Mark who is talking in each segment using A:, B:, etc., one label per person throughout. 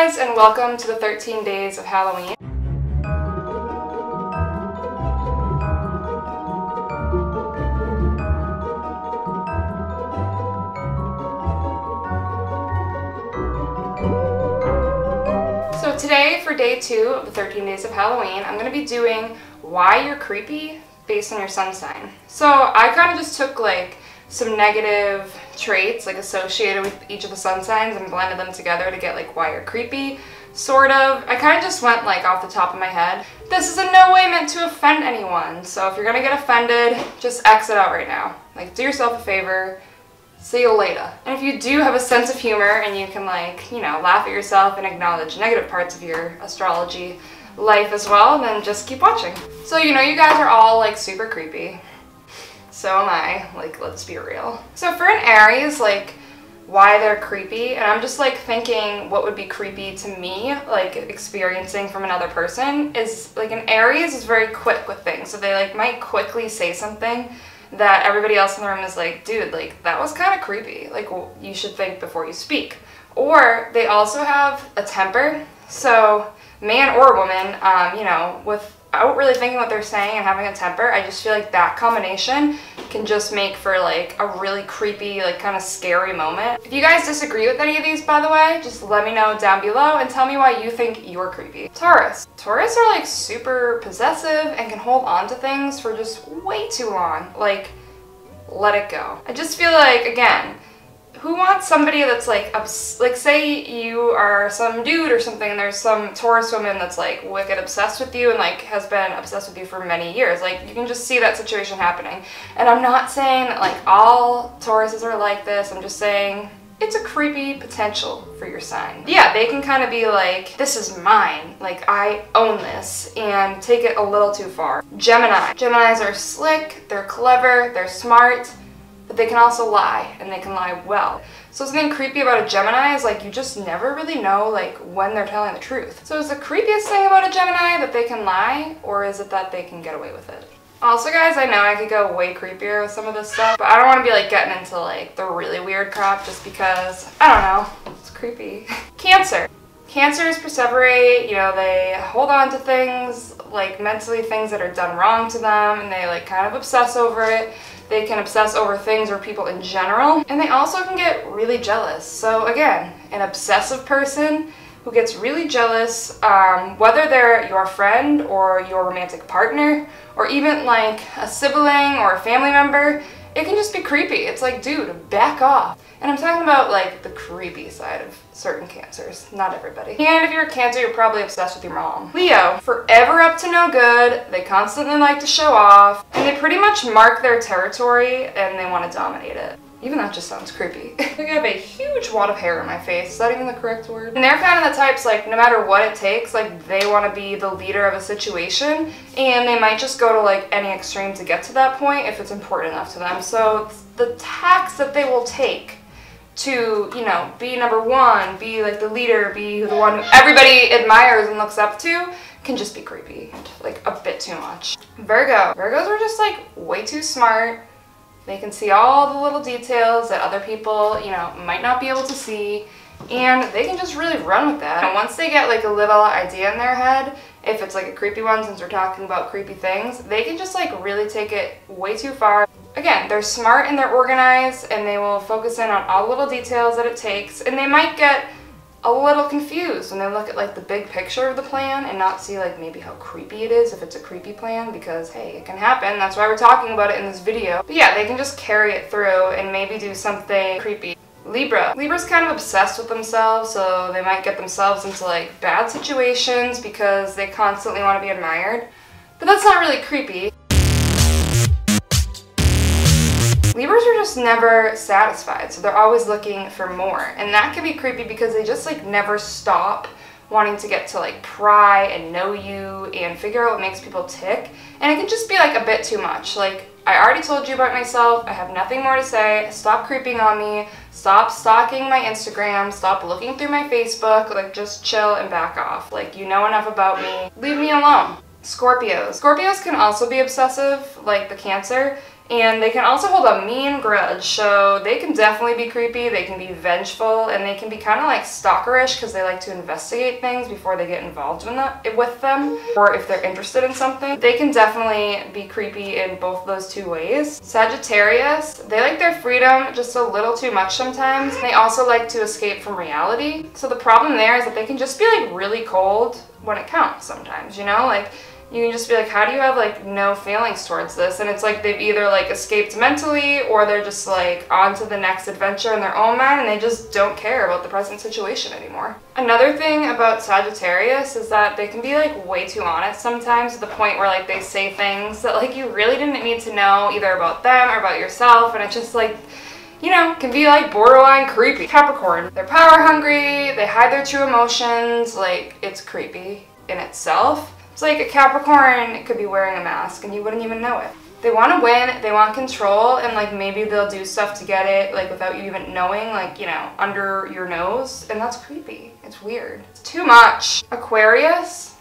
A: guys, and welcome to the 13 days of Halloween. So today, for day 2 of the 13 days of Halloween, I'm going to be doing why you're creepy based on your sun sign. So I kind of just took like some negative traits like associated with each of the sun signs and blended them together to get like why you're creepy, sort of. I kind of just went like off the top of my head. This is in no way meant to offend anyone, so if you're gonna get offended, just exit out right now. Like, do yourself a favor, see you later. And if you do have a sense of humor and you can like, you know, laugh at yourself and acknowledge negative parts of your astrology life as well, then just keep watching. So you know you guys are all like super creepy. So am I, like, let's be real. So for an Aries, like, why they're creepy, and I'm just like thinking what would be creepy to me, like experiencing from another person, is like an Aries is very quick with things. So they like might quickly say something that everybody else in the room is like, dude, like that was kind of creepy. Like, well, you should think before you speak. Or they also have a temper. So man or woman, you know, without really thinking what they're saying and having a temper, I just feel like that combination can just make for like a really creepy, like kind of scary moment. If you guys disagree with any of these, by the way, just let me know down below and tell me why you think you're creepy. Taurus. Taurus are like super possessive and can hold on to things for just way too long. Like, let it go. I just feel like, again, who wants somebody that's like, say you are some dude or something and there's some Taurus woman that's like wicked obsessed with you and like has been obsessed with you for many years. Like, you can just see that situation happening. And I'm not saying that like all Tauruses are like this, I'm just saying it's a creepy potential for your sign. Yeah, they can kind of be like, this is mine, like I own this, and take it a little too far. Gemini. Geminis are slick, they're clever, they're smart, but they can also lie, and they can lie well. So something creepy about a Gemini is like you just never really know like when they're telling the truth. So is the creepiest thing about a Gemini that they can lie, or is it that they can get away with it? Also guys, I know I could go way creepier with some of this stuff, but I don't want to be like getting into like the really weird crap just because, I don't know, it's creepy. Cancer. Cancers perseverate, you know, they hold on to things, like mentally things that are done wrong to them, and they like kind of obsess over it. They can obsess over things or people in general, and they also can get really jealous. So again, an obsessive person who gets really jealous, whether they're your friend or your romantic partner, or even like a sibling or a family member, it can just be creepy. It's like, dude, back off. And I'm talking about like the creepy side of certain Cancers, not everybody. And if you're a Cancer, you're probably obsessed with your mom. Leo, forever up to no good, they constantly like to show off, and they pretty much mark their territory and they want to dominate it. Even that just sounds creepy. Like, I have a huge wad of hair in my face. Is that even the correct word? And they're kind of the types, like, no matter what it takes, like, they want to be the leader of a situation, and they might just go to, like, any extreme to get to that point if it's important enough to them. So the tax that they will take to, you know, be number one, be, like, the leader, be the one who everybody admires and looks up to, can just be creepy. Like, a bit too much. Virgo. Virgos are just, like, way too smart. They can see all the little details that other people, you know, might not be able to see, and they can just really run with that. And once they get like a little idea in their head, if it's like a creepy one, since we're talking about creepy things, they can just like really take it way too far. Again, they're smart and they're organized, and they will focus in on all the little details that it takes, and they might get a little confused when they look at like the big picture of the plan and not see like maybe how creepy it is if it's a creepy plan, because hey, it can happen. That's why we're talking about it in this video. But yeah, they can just carry it through and maybe do something creepy. Libra. Libra's kind of obsessed with themselves, so they might get themselves into like bad situations because they constantly want to be admired. But that's not really creepy. Libras are just never satisfied, so they're always looking for more, and that can be creepy because they just like never stop wanting to get to like pry and know you and figure out what makes people tick, and it can just be like a bit too much. Like, I already told you about myself, I have nothing more to say, stop creeping on me, stop stalking my Instagram, stop looking through my Facebook, like just chill and back off. Like, you know enough about me, leave me alone. Scorpios. Scorpios can also be obsessive like the Cancer, And they can also hold a mean grudge, so they can definitely be creepy, they can be vengeful, and they can be kind of like stalkerish because they like to investigate things before they get involved with them, or if they're interested in something. They can definitely be creepy in both those two ways. Sagittarius, they like their freedom just a little too much sometimes. They also like to escape from reality. So the problem there is that they can just be like really cold when it counts sometimes, you know? Like, you can just be like, how do you have like no feelings towards this? And it's like they've either like escaped mentally or they're just like on to the next adventure in their own mind and they just don't care about the present situation anymore. Another thing about Sagittarius is that they can be like way too honest sometimes, to the point where like they say things that like you really didn't need to know either about them or about yourself, and it's just like, you know, can be like borderline creepy. Capricorn, they're power hungry, they hide their true emotions, like it's creepy in itself. It's like a Capricorn could be wearing a mask and you wouldn't even know it. They want to win, they want control, and like maybe they'll do stuff to get it like without you even knowing, like, you know, under your nose, and that's creepy. It's weird. It's too much. Aquarius.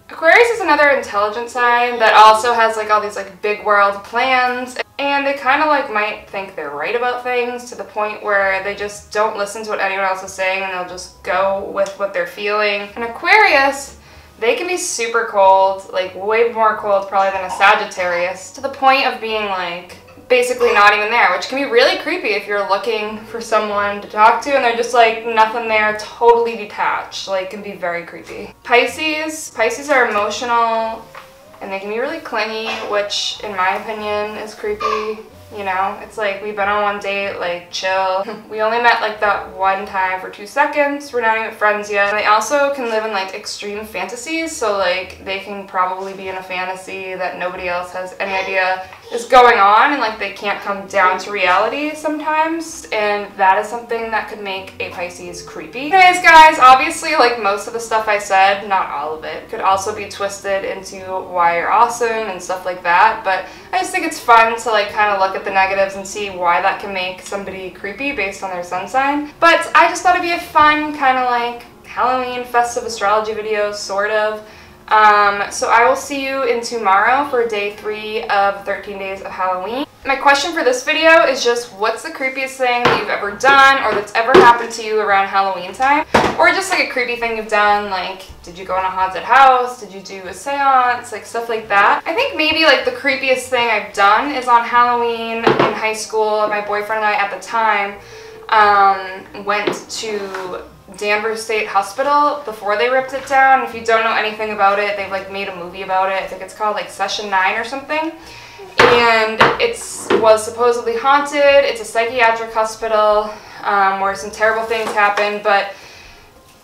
A: Aquarius is another intelligent sign that also has like all these like big world plans, and they kind of like might think they're right about things to the point where they just don't listen to what anyone else is saying and they'll just go with what they're feeling. And Aquarius, they can be super cold, like way more cold probably than a Sagittarius, to the point of being like basically not even there, which can be really creepy if you're looking for someone to talk to and they're just like nothing there, totally detached. Like, can be very creepy. Pisces. Pisces are emotional and they can be really clingy, which in my opinion is creepy. You know, it's like we've been on one date, like chill. We only met like that one time for 2 seconds. We're not even friends yet. They also can live in like extreme fantasies, so like they can probably be in a fantasy that nobody else has any idea is going on, and like they can't come down to reality sometimes, and that is something that could make a Pisces creepy. Anyways guys, obviously like most of the stuff I said, not all of it, could also be twisted into why you're awesome and stuff like that, but I just think it's fun to like kind of look at the negatives and see why that can make somebody creepy based on their sun sign. But I just thought it'd be a fun kind of like Halloween festive astrology video, sort of. So I will see you in tomorrow for day 3 of 13 days of Halloween. My question for this video is just, what's the creepiest thing that you've ever done or that's ever happened to you around Halloween time? Or just like a creepy thing you've done, like did you go in a haunted house? Did you do a seance? Like stuff like that. I think maybe like the creepiest thing I've done is on Halloween in high school. My boyfriend and I at the time went to Danvers State Hospital before they ripped it down. If you don't know anything about it, they've like made a movie about it. I think it's called like Session 9 or something. And it was supposedly haunted. It's a psychiatric hospital where some terrible things happened, but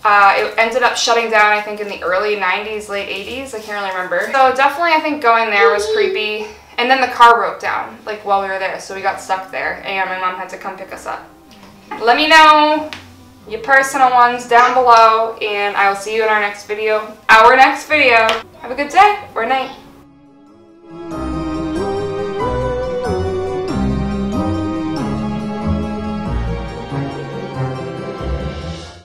A: it ended up shutting down, I think, in the early 90s, late 80s. I can't really remember. So definitely I think going there was creepy. And then the car broke down like while we were there, so we got stuck there and my mom had to come pick us up. Let me know your personal ones down below, and I will see you in our next video. Have a good day or night.